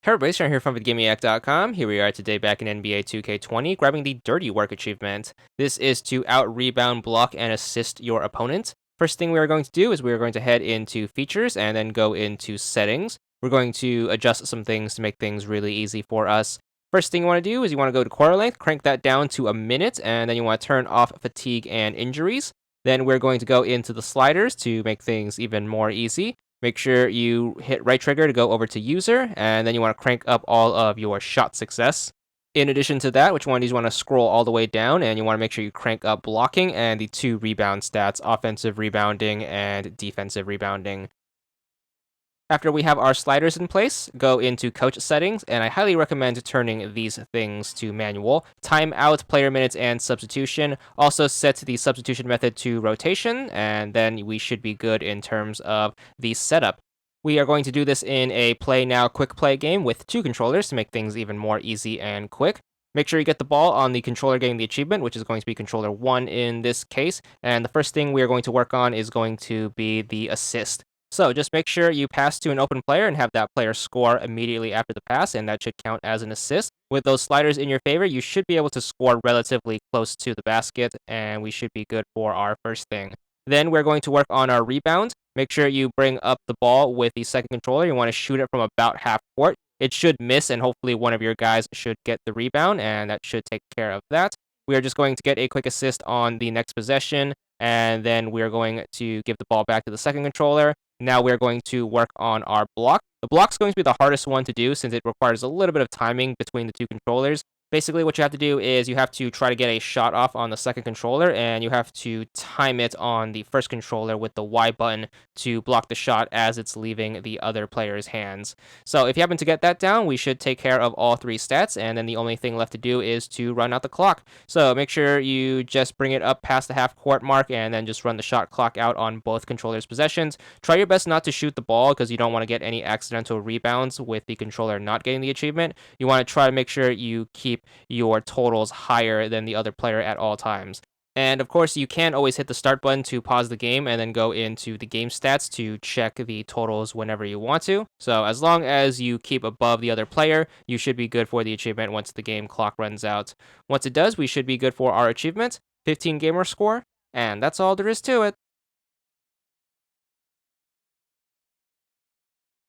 Hey everybody, Sean here from VidGamiac.com. Here we are today back in NBA 2K20, grabbing the Dirty Work achievement. This is to out-rebound, block, and assist your opponent. First thing we are going to do is we are going to head into Features and then go into Settings. We're going to adjust some things to make things really easy for us. First thing you want to do is you want to go to quarter length, crank that down to a minute, and then you want to turn off fatigue and injuries. Then we're going to go into the sliders to make things even more easy. Make sure you hit right trigger to go over to user, and then you want to crank up all of your shot success. In addition to that, which one you want to scroll all the way down, and you want to make sure you crank up blocking and the 2 rebound stats, offensive rebounding and defensive rebounding. After we have our sliders in place, go into coach settings, and I highly recommend turning these things to manual. Timeout, player minutes, and substitution. Also set the substitution method to rotation, and then we should be good in terms of the setup. We are going to do this in a play now quick play game with 2 controllers to make things even more easy and quick. Make sure you get the ball on the controller getting the achievement, which is going to be controller 1 in this case. And the first thing we are going to work on is going to be the assist. So just make sure you pass to an open player and have that player score immediately after the pass, and that should count as an assist. With those sliders in your favor, you should be able to score relatively close to the basket, and we should be good for our first thing. Then we're going to work on our rebound. Make sure you bring up the ball with the second controller. You want to shoot it from about half court. It should miss, and hopefully one of your guys should get the rebound, and that should take care of that. We are just going to get a quick assist on the next possession, and then we're going to give the ball back to the second controller. Now we're going to work on our block. The block's going to be the hardest one to do since it requires a little bit of timing between the 2 controllers. Basically, what you have to do is you have to try to get a shot off on the second controller, and you have to time it on the first controller with the Y button to block the shot as it's leaving the other player's hands. So if you happen to get that down, we should take care of all 3 stats, and then the only thing left to do is to run out the clock. So make sure you just bring it up past the half court mark and then just run the shot clock out on both controllers' possessions. Try your best not to shoot the ball because you don't want to get any accidental rebounds with the controller not getting the achievement. You want to try to make sure you keep your totals higher than the other player at all times. And of course, you can always hit the start button to pause the game and then go into the game stats to check the totals whenever you want to. So as long as you keep above the other player, you should be good for the achievement once the game clock runs out. Once it does, we should be good for our achievement, 15 gamer score, and that's all there is to it.